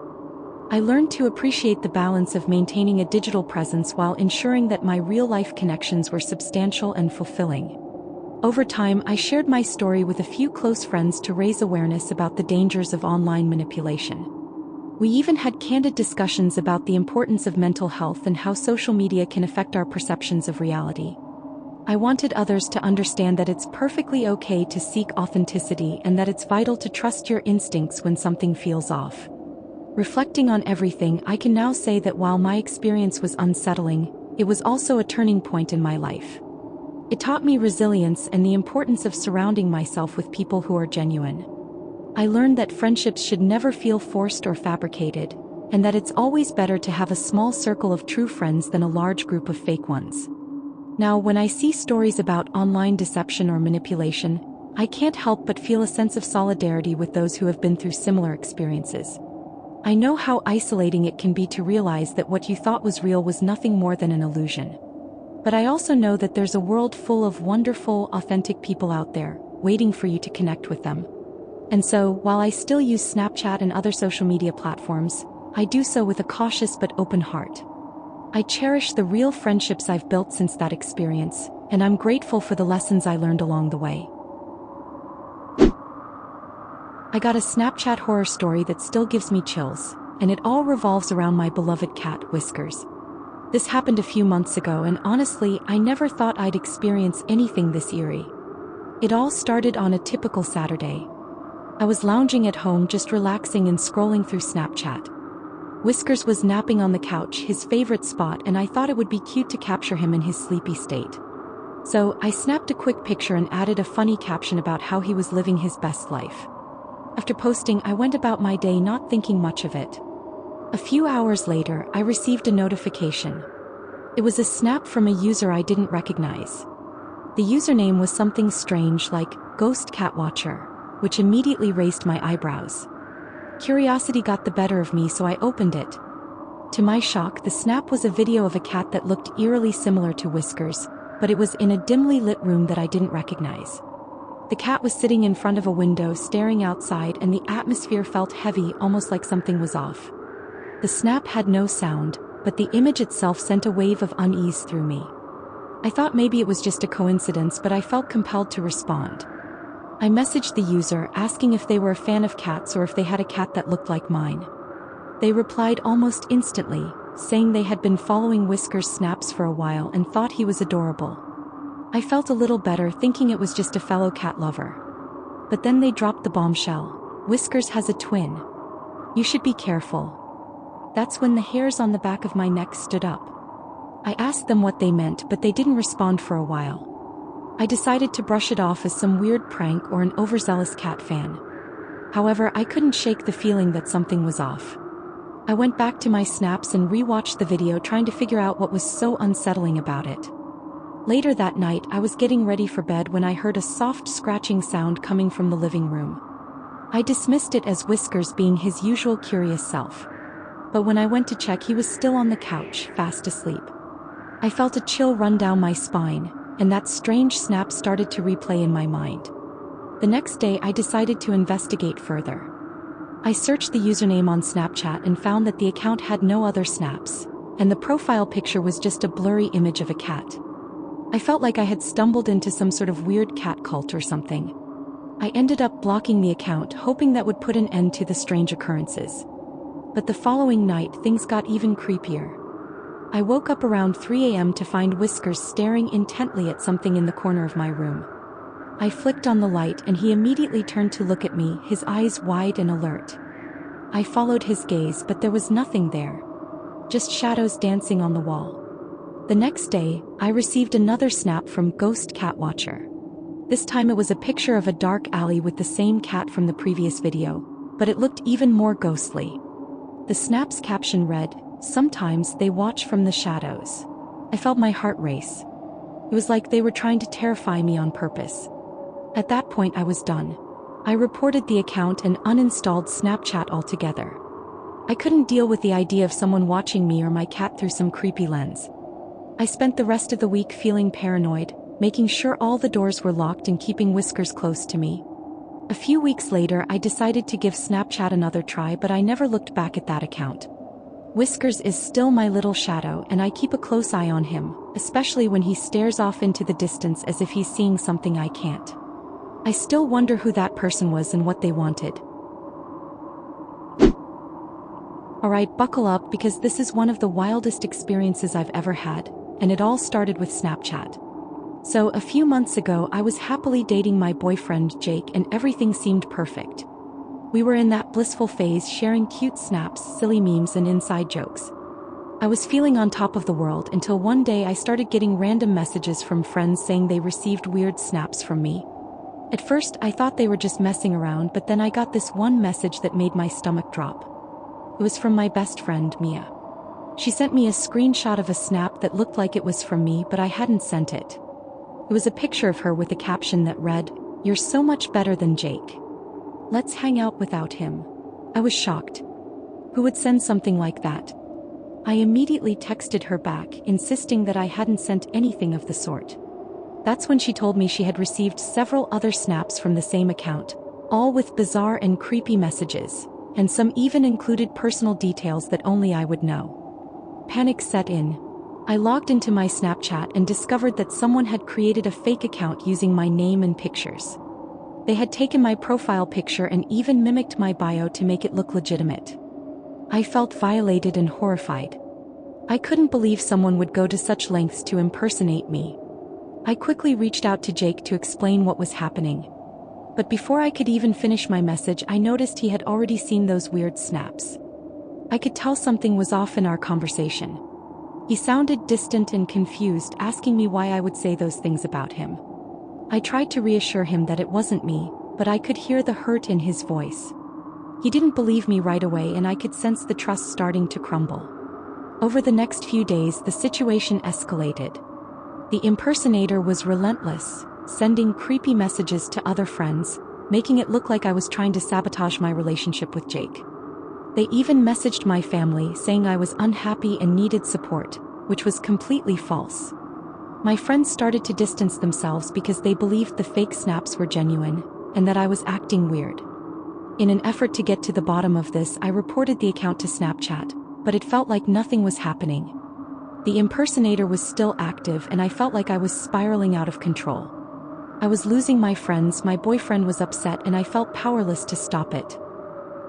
I learned to appreciate the balance of maintaining a digital presence while ensuring that my real-life connections were substantial and fulfilling. Over time, I shared my story with a few close friends to raise awareness about the dangers of online manipulation. We even had candid discussions about the importance of mental health and how social media can affect our perceptions of reality. I wanted others to understand that it's perfectly okay to seek authenticity and that it's vital to trust your instincts when something feels off. Reflecting on everything, I can now say that while my experience was unsettling, it was also a turning point in my life. It taught me resilience and the importance of surrounding myself with people who are genuine. I learned that friendships should never feel forced or fabricated, and that it's always better to have a small circle of true friends than a large group of fake ones. Now, when I see stories about online deception or manipulation, I can't help but feel a sense of solidarity with those who have been through similar experiences. I know how isolating it can be to realize that what you thought was real was nothing more than an illusion. But I also know that there's a world full of wonderful, authentic people out there, waiting for you to connect with them. And so, while I still use Snapchat and other social media platforms, I do so with a cautious but open heart. I cherish the real friendships I've built since that experience, and I'm grateful for the lessons I learned along the way. I got a Snapchat horror story that still gives me chills, and it all revolves around my beloved cat, Whiskers. This happened a few months ago, and honestly, I never thought I'd experience anything this eerie. It all started on a typical Saturday. I was lounging at home just relaxing and scrolling through Snapchat. Whiskers was napping on the couch, his favorite spot, and I thought it would be cute to capture him in his sleepy state. So, I snapped a quick picture and added a funny caption about how he was living his best life. After posting, I went about my day not thinking much of it. A few hours later, I received a notification. It was a snap from a user I didn't recognize. The username was something strange like Ghost Cat Watcher, which immediately raised my eyebrows. Curiosity got the better of me, so I opened it. To my shock, the snap was a video of a cat that looked eerily similar to Whiskers, but it was in a dimly lit room that I didn't recognize. The cat was sitting in front of a window staring outside, and the atmosphere felt heavy, almost like something was off. The snap had no sound, but the image itself sent a wave of unease through me. I thought maybe it was just a coincidence, but I felt compelled to respond. I messaged the user asking if they were a fan of cats or if they had a cat that looked like mine. They replied almost instantly, saying they had been following Whiskers' snaps for a while and thought he was adorable. I felt a little better, thinking it was just a fellow cat lover. But then they dropped the bombshell. Whiskers has a twin. You should be careful. That's when the hairs on the back of my neck stood up. I asked them what they meant, but they didn't respond for a while. I decided to brush it off as some weird prank or an overzealous cat fan. However, I couldn't shake the feeling that something was off. I went back to my snaps and rewatched the video, trying to figure out what was so unsettling about it. Later that night, I was getting ready for bed when I heard a soft scratching sound coming from the living room. I dismissed it as Whiskers being his usual curious self. But when I went to check, he was still on the couch, fast asleep. I felt a chill run down my spine, and that strange snap started to replay in my mind. The next day, I decided to investigate further. I searched the username on Snapchat and found that the account had no other snaps, and the profile picture was just a blurry image of a cat. I felt like I had stumbled into some sort of weird cat cult or something. I ended up blocking the account, hoping that would put an end to the strange occurrences. But the following night, things got even creepier. I woke up around 3 a.m. to find Whiskers staring intently at something in the corner of my room. I flicked on the light and he immediately turned to look at me, his eyes wide and alert. I followed his gaze, but there was nothing there. Just shadows dancing on the wall. The next day, I received another snap from Ghost Cat Watcher. This time it was a picture of a dark alley with the same cat from the previous video, but it looked even more ghostly. The snap's caption read, "Sometimes they watch from the shadows." I felt my heart race. It was like they were trying to terrify me on purpose. At that point, I was done. I reported the account and uninstalled Snapchat altogether. I couldn't deal with the idea of someone watching me or my cat through some creepy lens. I spent the rest of the week feeling paranoid, making sure all the doors were locked and keeping Whiskers close to me. A few weeks later, I decided to give Snapchat another try, but I never looked back at that account. Whiskers is still my little shadow, and I keep a close eye on him, especially when he stares off into the distance as if he's seeing something I can't. I still wonder who that person was and what they wanted. Alright, buckle up, because this is one of the wildest experiences I've ever had, and it all started with Snapchat. So, a few months ago, I was happily dating my boyfriend Jake, and everything seemed perfect. We were in that blissful phase, sharing cute snaps, silly memes, and inside jokes. I was feeling on top of the world until one day I started getting random messages from friends saying they received weird snaps from me. At first, I thought they were just messing around, but then I got this one message that made my stomach drop. It was from my best friend, Mia. She sent me a screenshot of a snap that looked like it was from me, but I hadn't sent it. It was a picture of her with a caption that read, "You're so much better than Jake. Let's hang out without him." I was shocked. Who would send something like that? I immediately texted her back, insisting that I hadn't sent anything of the sort. That's when she told me she had received several other snaps from the same account, all with bizarre and creepy messages, and some even included personal details that only I would know. Panic set in. I logged into my Snapchat and discovered that someone had created a fake account using my name and pictures. They had taken my profile picture and even mimicked my bio to make it look legitimate. I felt violated and horrified. I couldn't believe someone would go to such lengths to impersonate me. I quickly reached out to Jake to explain what was happening. But before I could even finish my message, I noticed he had already seen those weird snaps. I could tell something was off in our conversation. He sounded distant and confused, asking me why I would say those things about him. I tried to reassure him that it wasn't me, but I could hear the hurt in his voice. He didn't believe me right away, and I could sense the trust starting to crumble. Over the next few days, the situation escalated. The impersonator was relentless, sending creepy messages to other friends, making it look like I was trying to sabotage my relationship with Jake. They even messaged my family saying I was unhappy and needed support, which was completely false. My friends started to distance themselves because they believed the fake snaps were genuine, and that I was acting weird. In an effort to get to the bottom of this, I reported the account to Snapchat, but it felt like nothing was happening. The impersonator was still active, and I felt like I was spiraling out of control. I was losing my friends, my boyfriend was upset, and I felt powerless to stop it.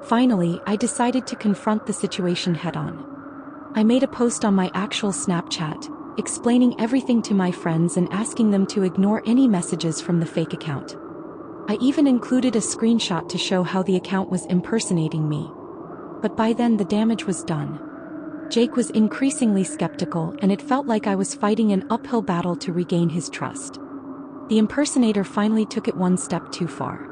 Finally, I decided to confront the situation head-on. I made a post on my actual Snapchat, explaining everything to my friends and asking them to ignore any messages from the fake account. I even included a screenshot to show how the account was impersonating me. But by then the damage was done. Jake was increasingly skeptical, and it felt like I was fighting an uphill battle to regain his trust. The impersonator finally took it one step too far.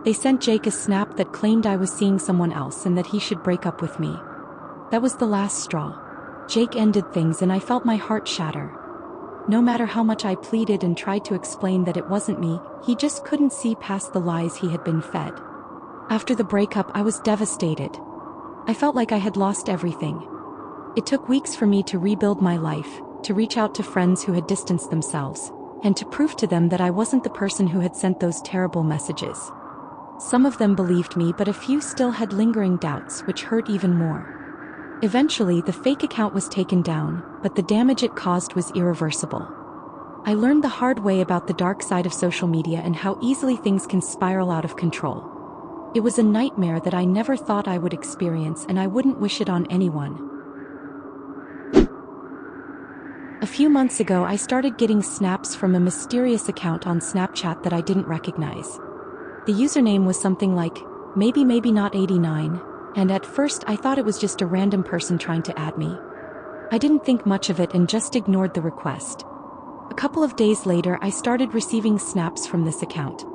They sent Jake a snap that claimed I was seeing someone else and that he should break up with me. That was the last straw. Jake ended things, and I felt my heart shatter. No matter how much I pleaded and tried to explain that it wasn't me, he just couldn't see past the lies he had been fed. After the breakup, I was devastated. I felt like I had lost everything. It took weeks for me to rebuild my life, to reach out to friends who had distanced themselves, and to prove to them that I wasn't the person who had sent those terrible messages. Some of them believed me, but a few still had lingering doubts, which hurt even more. Eventually, the fake account was taken down, but the damage it caused was irreversible. I learned the hard way about the dark side of social media and how easily things can spiral out of control. It was a nightmare that I never thought I would experience, and I wouldn't wish it on anyone. A few months ago, I started getting snaps from a mysterious account on Snapchat that I didn't recognize. The username was something like, maybe not 89, and at first I thought it was just a random person trying to add me. I didn't think much of it and just ignored the request. A couple of days later, I started receiving snaps from this account.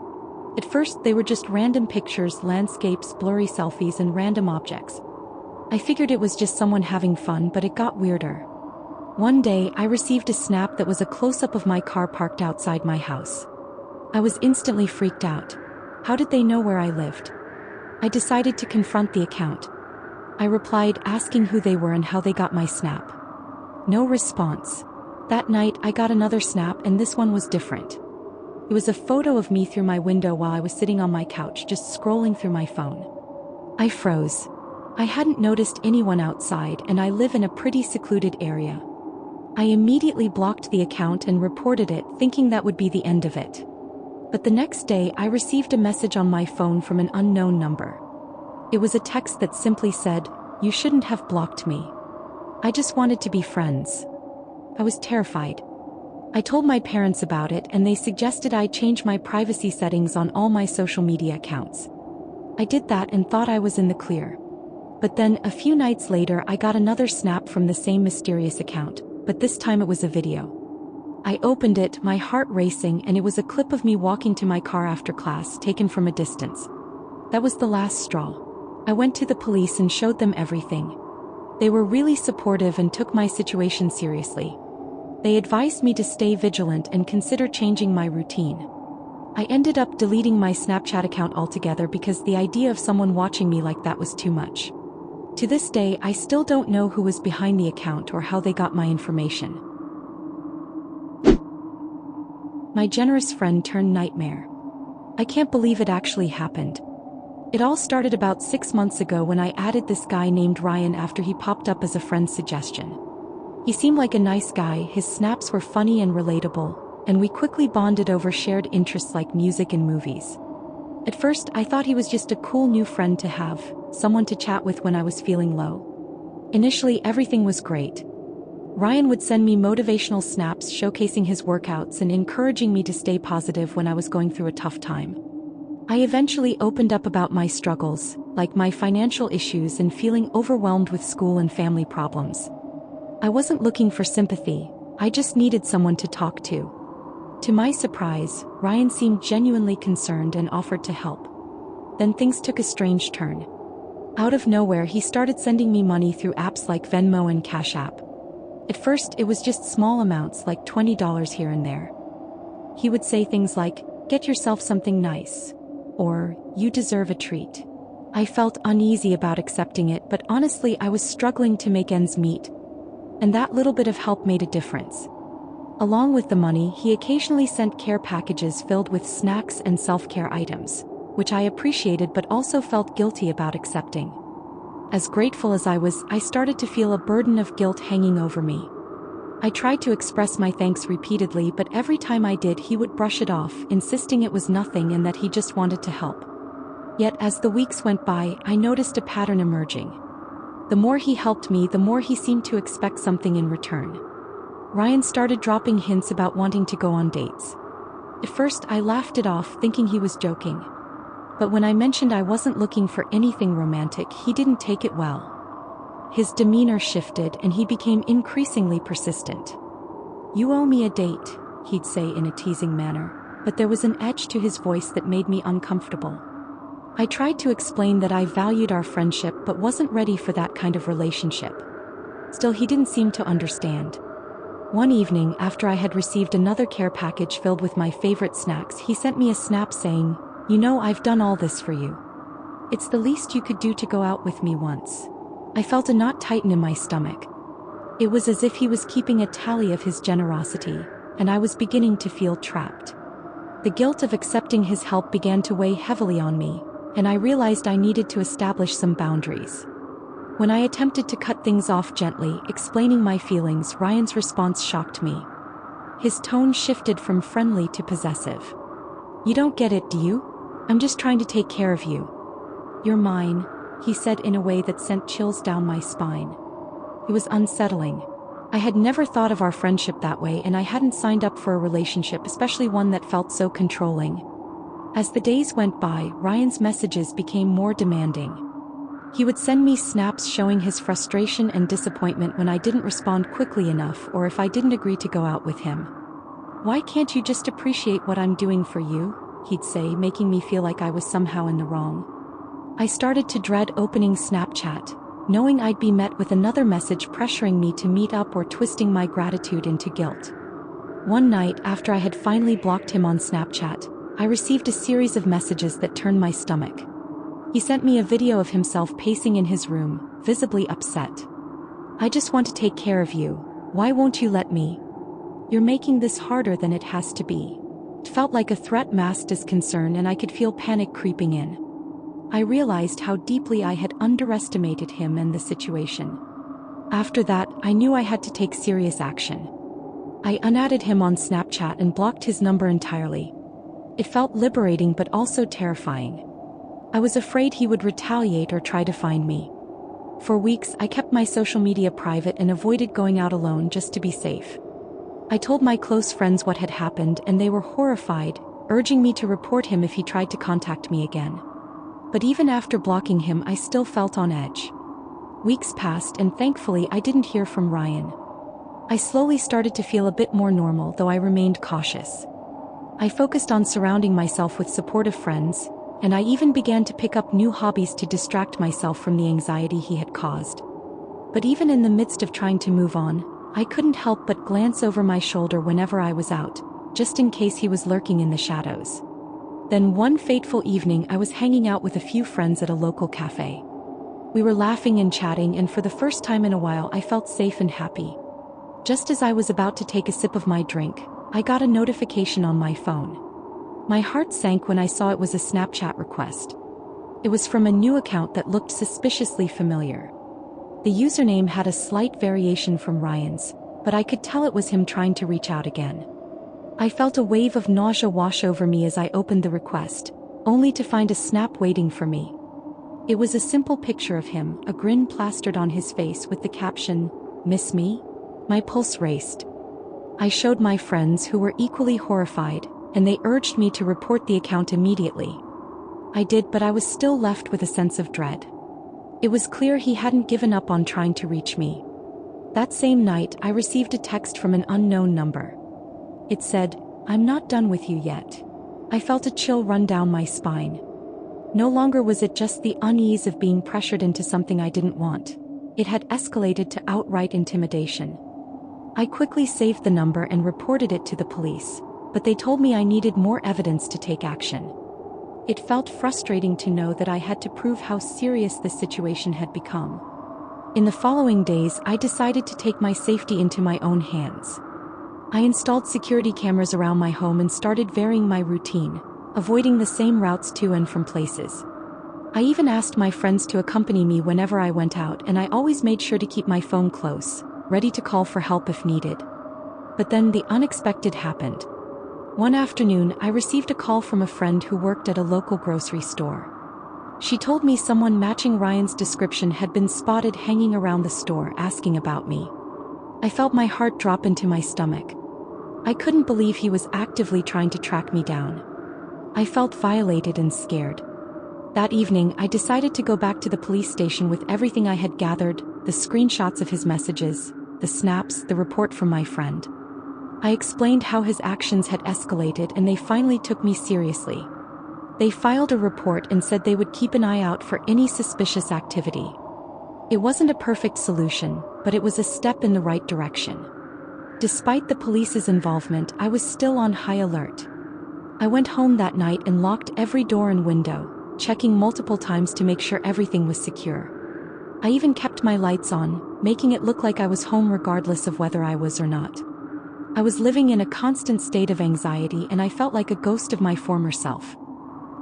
At first, they were just random pictures, landscapes, blurry selfies, and random objects. I figured it was just someone having fun, but it got weirder. One day, I received a snap that was a close-up of my car parked outside my house. I was instantly freaked out. How did they know where I lived? I decided to confront the account. I replied, asking who they were and how they got my snap. No response. That night, I got another snap, and this one was different. It was a photo of me through my window while I was sitting on my couch, just scrolling through my phone. I froze. I hadn't noticed anyone outside, and I live in a pretty secluded area. I immediately blocked the account and reported it, thinking that would be the end of it. But the next day, I received a message on my phone from an unknown number. It was a text that simply said, "You shouldn't have blocked me. I just wanted to be friends." I was terrified. I told my parents about it, and they suggested I change my privacy settings on all my social media accounts. I did that and thought I was in the clear. But then, a few nights later, I got another snap from the same mysterious account, but this time it was a video. I opened it, my heart racing, and it was a clip of me walking to my car after class, taken from a distance. That was the last straw. I went to the police and showed them everything. They were really supportive and took my situation seriously. They advised me to stay vigilant and consider changing my routine. I ended up deleting my Snapchat account altogether because the idea of someone watching me like that was too much. To this day, I still don't know who was behind the account or how they got my information. My generous friend turned nightmare. I can't believe it actually happened. It all started about 6 months ago when I added this guy named Ryan after he popped up as a friend's suggestion. He seemed like a nice guy, his snaps were funny and relatable, and we quickly bonded over shared interests like music and movies. At first, I thought he was just a cool new friend to have, someone to chat with when I was feeling low. Initially, everything was great. Ryan would send me motivational snaps showcasing his workouts and encouraging me to stay positive when I was going through a tough time. I eventually opened up about my struggles, like my financial issues and feeling overwhelmed with school and family problems. I wasn't looking for sympathy, I just needed someone to talk to. To my surprise, Ryan seemed genuinely concerned and offered to help. Then things took a strange turn. Out of nowhere, he started sending me money through apps like Venmo and Cash App. At first, it was just small amounts like $20 here and there. He would say things like, "Get yourself something nice," or "You deserve a treat." I felt uneasy about accepting it, but honestly, I was struggling to make ends meet. And that little bit of help made a difference. Along with the money, he occasionally sent care packages filled with snacks and self-care items, which I appreciated but also felt guilty about accepting. As grateful as I was, I started to feel a burden of guilt hanging over me. I tried to express my thanks repeatedly, but every time I did, he would brush it off, insisting it was nothing and that he just wanted to help. Yet as the weeks went by, I noticed a pattern emerging. The more he helped me, the more he seemed to expect something in return. Ryan started dropping hints about wanting to go on dates. At first, I laughed it off, thinking he was joking. But when I mentioned I wasn't looking for anything romantic, he didn't take it well. His demeanor shifted and he became increasingly persistent. "You owe me a date," he'd say in a teasing manner, but there was an edge to his voice that made me uncomfortable. I tried to explain that I valued our friendship but wasn't ready for that kind of relationship. Still, he didn't seem to understand. One evening, after I had received another care package filled with my favorite snacks, he sent me a snap saying, "You know, I've done all this for you. It's the least you could do to go out with me once." I felt a knot tighten in my stomach. It was as if he was keeping a tally of his generosity, and I was beginning to feel trapped. The guilt of accepting his help began to weigh heavily on me, and I realized I needed to establish some boundaries. When I attempted to cut things off gently, explaining my feelings, Ryan's response shocked me. His tone shifted from friendly to possessive. "You don't get it, do you? I'm just trying to take care of you. You're mine," he said in a way that sent chills down my spine. It was unsettling. I had never thought of our friendship that way, and I hadn't signed up for a relationship, especially one that felt so controlling. As the days went by, Ryan's messages became more demanding. He would send me snaps showing his frustration and disappointment when I didn't respond quickly enough or if I didn't agree to go out with him. "Why can't you just appreciate what I'm doing for you?" he'd say, making me feel like I was somehow in the wrong. I started to dread opening Snapchat, knowing I'd be met with another message pressuring me to meet up or twisting my gratitude into guilt. One night, after I had finally blocked him on Snapchat, I received a series of messages that turned my stomach. He sent me a video of himself pacing in his room, visibly upset. "I just want to take care of you. Why won't you let me? You're making this harder than it has to be." It felt like a threat masked as concern, and I could feel panic creeping in. I realized how deeply I had underestimated him and the situation. After that, I knew I had to take serious action. I unadded him on Snapchat and blocked his number entirely. It felt liberating but also terrifying. I was afraid he would retaliate or try to find me. For weeks, I kept my social media private and avoided going out alone just to be safe. I told my close friends what had happened, and they were horrified, urging me to report him if he tried to contact me again. But even after blocking him, I still felt on edge. Weeks passed, and thankfully I didn't hear from Ryan. I slowly started to feel a bit more normal, though I remained cautious. I focused on surrounding myself with supportive friends, and I even began to pick up new hobbies to distract myself from the anxiety he had caused. But even in the midst of trying to move on, I couldn't help but glance over my shoulder whenever I was out, just in case he was lurking in the shadows. Then one fateful evening, I was hanging out with a few friends at a local cafe. We were laughing and chatting, and for the first time in a while I felt safe and happy. Just as I was about to take a sip of my drink, I got a notification on my phone. My heart sank when I saw it was a Snapchat request. It was from a new account that looked suspiciously familiar. The username had a slight variation from Ryan's, but I could tell it was him trying to reach out again. I felt a wave of nausea wash over me as I opened the request, only to find a snap waiting for me. It was a simple picture of him, a grin plastered on his face with the caption, "Miss me?" My pulse raced. I showed my friends, who were equally horrified, and they urged me to report the account immediately. I did, but I was still left with a sense of dread. It was clear he hadn't given up on trying to reach me. That same night, I received a text from an unknown number. It said, "I'm not done with you yet." I felt a chill run down my spine. No longer was it just the unease of being pressured into something I didn't want. It had escalated to outright intimidation. I quickly saved the number and reported it to the police, but they told me I needed more evidence to take action. It felt frustrating to know that I had to prove how serious this situation had become. In the following days, I decided to take my safety into my own hands. I installed security cameras around my home and started varying my routine, avoiding the same routes to and from places. I even asked my friends to accompany me whenever I went out, and I always made sure to keep my phone close, ready to call for help if needed. But then the unexpected happened. One afternoon, I received a call from a friend who worked at a local grocery store. She told me someone matching Ryan's description had been spotted hanging around the store asking about me. I felt my heart drop into my stomach. I couldn't believe he was actively trying to track me down. I felt violated and scared. That evening, I decided to go back to the police station with everything I had gathered, the screenshots of his messages, the snaps, the report from my friend. I explained how his actions had escalated, and they finally took me seriously. They filed a report and said they would keep an eye out for any suspicious activity. It wasn't a perfect solution, but it was a step in the right direction. Despite the police's involvement, I was still on high alert. I went home that night and locked every door and window, checking multiple times to make sure everything was secure. I even kept my lights on, making it look like I was home regardless of whether I was or not. I was living in a constant state of anxiety, and I felt like a ghost of my former self.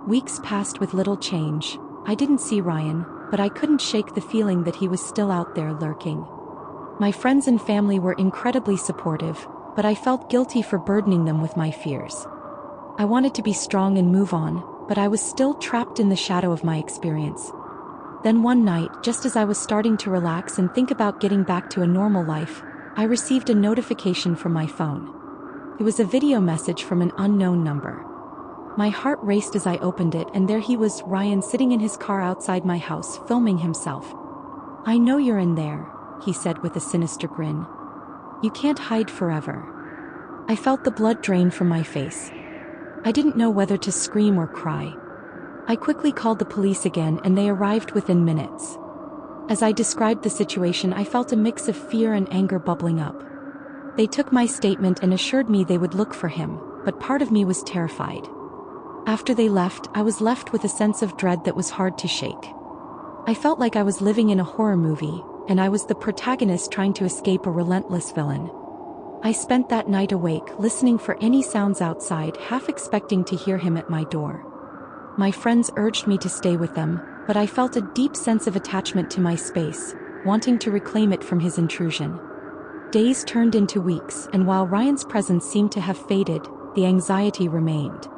Weeks passed with little change. I didn't see Ryan, but I couldn't shake the feeling that he was still out there lurking. My friends and family were incredibly supportive, but I felt guilty for burdening them with my fears. I wanted to be strong and move on, but I was still trapped in the shadow of my experience. Then one night, just as I was starting to relax and think about getting back to a normal life, I received a notification from my phone. It was a video message from an unknown number. My heart raced as I opened it, and there he was, Ryan, sitting in his car outside my house, filming himself. "I know you're in there," he said with a sinister grin. "You can't hide forever." I felt the blood drain from my face. I didn't know whether to scream or cry. I quickly called the police again, and they arrived within minutes. As I described the situation, I felt a mix of fear and anger bubbling up. They took my statement and assured me they would look for him, but part of me was terrified. After they left, I was left with a sense of dread that was hard to shake. I felt like I was living in a horror movie, and I was the protagonist trying to escape a relentless villain. I spent that night awake, listening for any sounds outside, half expecting to hear him at my door. My friends urged me to stay with them, but I felt a deep sense of attachment to my space, wanting to reclaim it from his intrusion. Days turned into weeks, and while Ryan's presence seemed to have faded, the anxiety remained.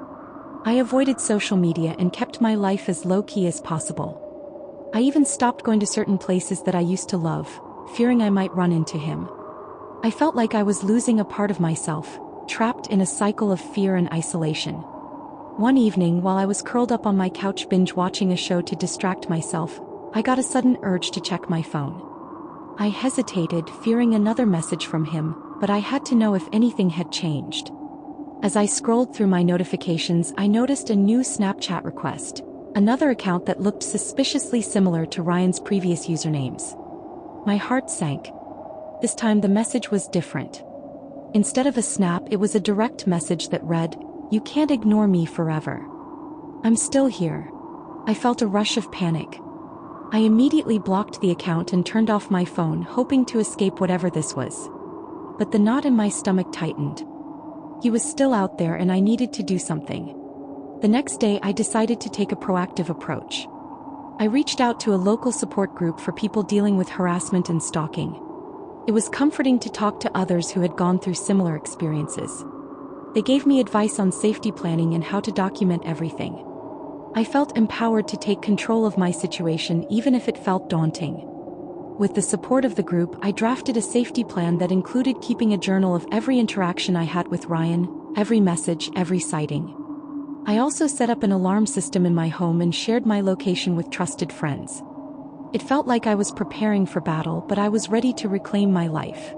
I avoided social media and kept my life as low-key as possible. I even stopped going to certain places that I used to love, fearing I might run into him. I felt like I was losing a part of myself, trapped in a cycle of fear and isolation. One evening, while I was curled up on my couch binge-watching a show to distract myself, I got a sudden urge to check my phone. I hesitated, fearing another message from him, but I had to know if anything had changed. As I scrolled through my notifications, I noticed a new Snapchat request, another account that looked suspiciously similar to Ryan's previous usernames. My heart sank. This time the message was different. Instead of a snap, it was a direct message that read, "You can't ignore me forever. I'm still here." I felt a rush of panic. I immediately blocked the account and turned off my phone, hoping to escape whatever this was. But the knot in my stomach tightened. He was still out there, and I needed to do something. The next day, I decided to take a proactive approach. I reached out to a local support group for people dealing with harassment and stalking. It was comforting to talk to others who had gone through similar experiences. They gave me advice on safety planning and how to document everything. I felt empowered to take control of my situation, even if it felt daunting. With the support of the group, I drafted a safety plan that included keeping a journal of every interaction I had with Ryan, every message, every sighting. I also set up an alarm system in my home and shared my location with trusted friends. It felt like I was preparing for battle, but I was ready to reclaim my life.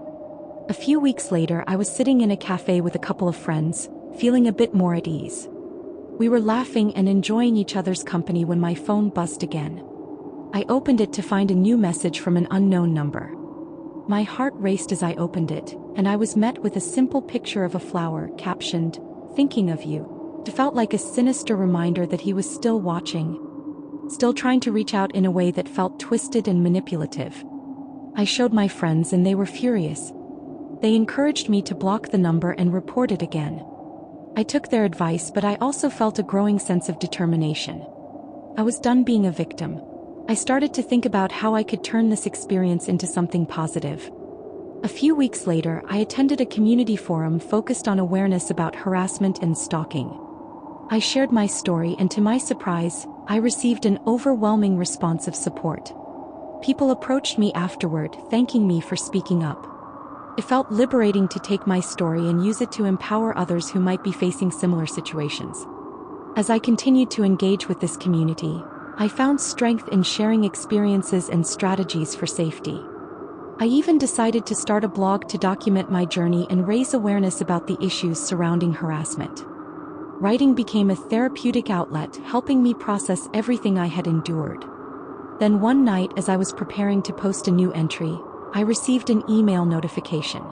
A few weeks later, I was sitting in a cafe with a couple of friends, feeling a bit more at ease. We were laughing and enjoying each other's company when my phone buzzed again. I opened it to find a new message from an unknown number. My heart raced as I opened it, and I was met with a simple picture of a flower captioned, "Thinking of you." It felt like a sinister reminder that he was still watching, still trying to reach out in a way that felt twisted and manipulative. I showed my friends and they were furious. They encouraged me to block the number and report it again. I took their advice, but I also felt a growing sense of determination. I was done being a victim. I started to think about how I could turn this experience into something positive. A few weeks later, I attended a community forum focused on awareness about harassment and stalking. I shared my story, and to my surprise, I received an overwhelming response of support. People approached me afterward, thanking me for speaking up. It felt liberating to take my story and use it to empower others who might be facing similar situations. As I continued to engage with this community, I found strength in sharing experiences and strategies for safety. I even decided to start a blog to document my journey and raise awareness about the issues surrounding harassment. Writing became a therapeutic outlet, helping me process everything I had endured. Then one night, as I was preparing to post a new entry, I received an email notification.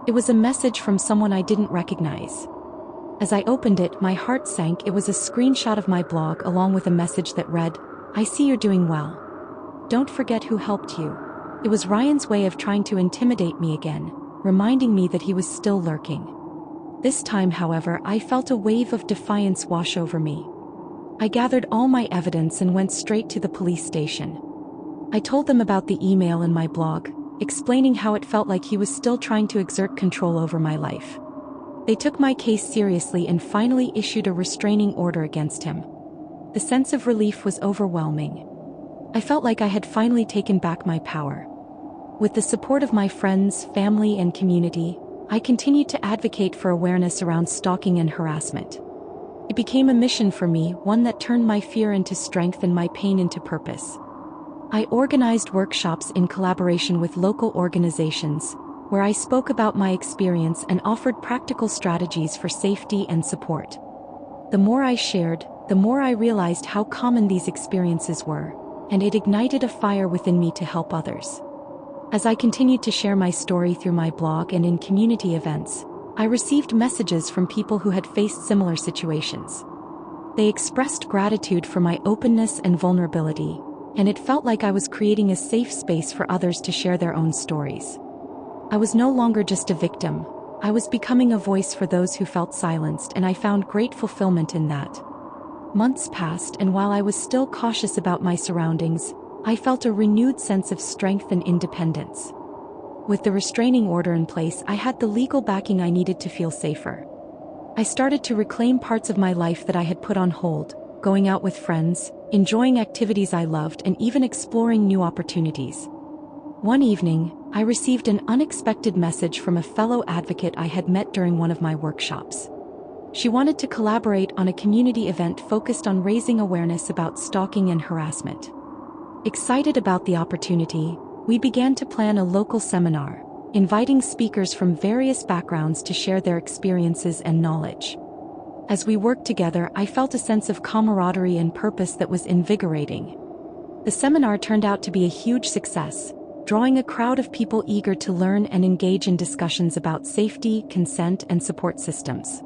It was a message from someone I didn't recognize. As I opened it, my heart sank. It was a screenshot of my blog along with a message that read, "I see you're doing well. Don't forget who helped you." It was Ryan's way of trying to intimidate me again, reminding me that he was still lurking. This time, however, I felt a wave of defiance wash over me. I gathered all my evidence and went straight to the police station. I told them about the email and my blog, explaining how it felt like he was still trying to exert control over my life. They took my case seriously and finally issued a restraining order against him. The sense of relief was overwhelming. I felt like I had finally taken back my power. With the support of my friends, family, and community, I continued to advocate for awareness around stalking and harassment. It became a mission for me, one that turned my fear into strength and my pain into purpose. I organized workshops in collaboration with local organizations, where I spoke about my experience and offered practical strategies for safety and support. The more I shared, the more I realized how common these experiences were, and it ignited a fire within me to help others. As I continued to share my story through my blog and in community events, I received messages from people who had faced similar situations. They expressed gratitude for my openness and vulnerability, and it felt like I was creating a safe space for others to share their own stories. I was no longer just a victim. I was becoming a voice for those who felt silenced, and I found great fulfillment in that. Months passed, and while I was still cautious about my surroundings, I felt a renewed sense of strength and independence. With the restraining order in place, I had the legal backing I needed to feel safer. I started to reclaim parts of my life that I had put on hold, going out with friends, enjoying activities I loved, and even exploring new opportunities. One evening, I received an unexpected message from a fellow advocate I had met during one of my workshops. She wanted to collaborate on a community event focused on raising awareness about stalking and harassment. Excited about the opportunity, we began to plan a local seminar, inviting speakers from various backgrounds to share their experiences and knowledge. As we worked together, I felt a sense of camaraderie and purpose that was invigorating. The seminar turned out to be a huge success, drawing a crowd of people eager to learn and engage in discussions about safety, consent, and support systems.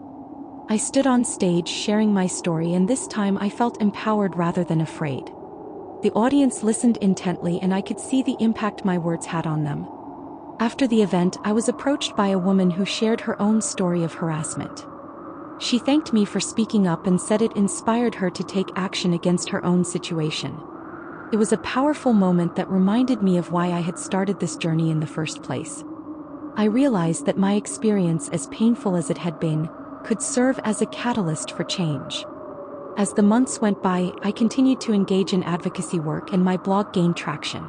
I stood on stage sharing my story, and this time I felt empowered rather than afraid. The audience listened intently, and I could see the impact my words had on them. After the event, I was approached by a woman who shared her own story of harassment. She thanked me for speaking up and said it inspired her to take action against her own situation. It was a powerful moment that reminded me of why I had started this journey in the first place. I realized that my experience, as painful as it had been, could serve as a catalyst for change. As the months went by, I continued to engage in advocacy work, and my blog gained traction.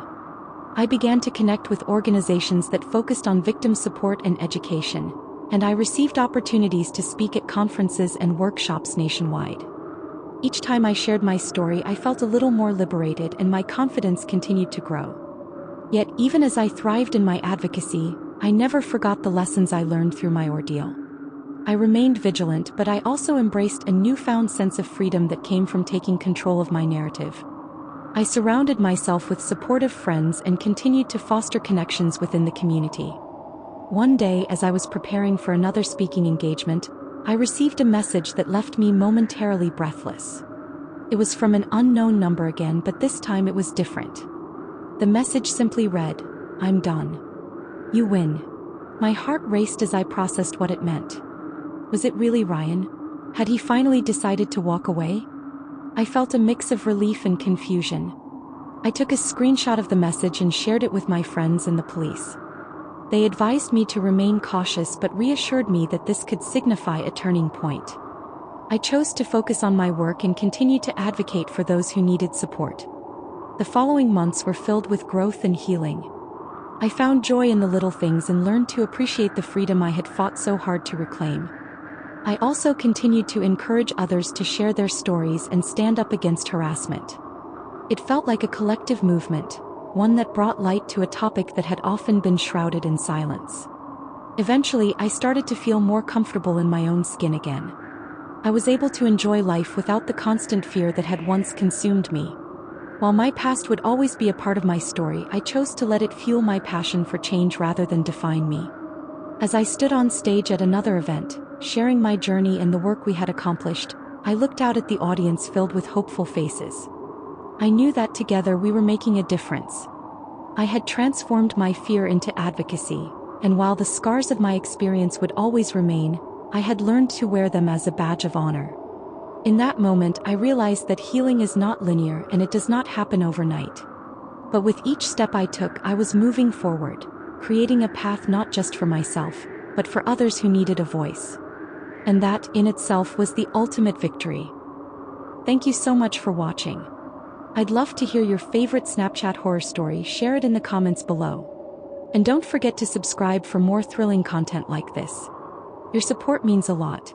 I began to connect with organizations that focused on victim support and education, and I received opportunities to speak at conferences and workshops nationwide. Each time I shared my story, I felt a little more liberated and my confidence continued to grow. Yet, even as I thrived in my advocacy, I never forgot the lessons I learned through my ordeal. I remained vigilant, but I also embraced a newfound sense of freedom that came from taking control of my narrative. I surrounded myself with supportive friends and continued to foster connections within the community. One day, as I was preparing for another speaking engagement, I received a message that left me momentarily breathless. It was from an unknown number again, but this time it was different. The message simply read, "I'm done. You win." My heart raced as I processed what it meant. Was it really Ryan? Had he finally decided to walk away? I felt a mix of relief and confusion. I took a screenshot of the message and shared it with my friends and the police. They advised me to remain cautious but reassured me that this could signify a turning point. I chose to focus on my work and continue to advocate for those who needed support. The following months were filled with growth and healing. I found joy in the little things and learned to appreciate the freedom I had fought so hard to reclaim. I also continued to encourage others to share their stories and stand up against harassment. It felt like a collective movement, one that brought light to a topic that had often been shrouded in silence. Eventually, I started to feel more comfortable in my own skin again. I was able to enjoy life without the constant fear that had once consumed me. While my past would always be a part of my story, I chose to let it fuel my passion for change rather than define me. As I stood on stage at another event, sharing my journey and the work we had accomplished, I looked out at the audience filled with hopeful faces. I knew that together we were making a difference. I had transformed my fear into advocacy, and while the scars of my experience would always remain, I had learned to wear them as a badge of honor. In that moment, I realized that healing is not linear and it does not happen overnight. But with each step I took, I was moving forward, creating a path not just for myself, but for others who needed a voice. And that, in itself, was the ultimate victory. Thank you so much for watching. I'd love to hear your favorite Snapchat horror story. Share it in the comments below. And don't forget to subscribe for more thrilling content like this. Your support means a lot.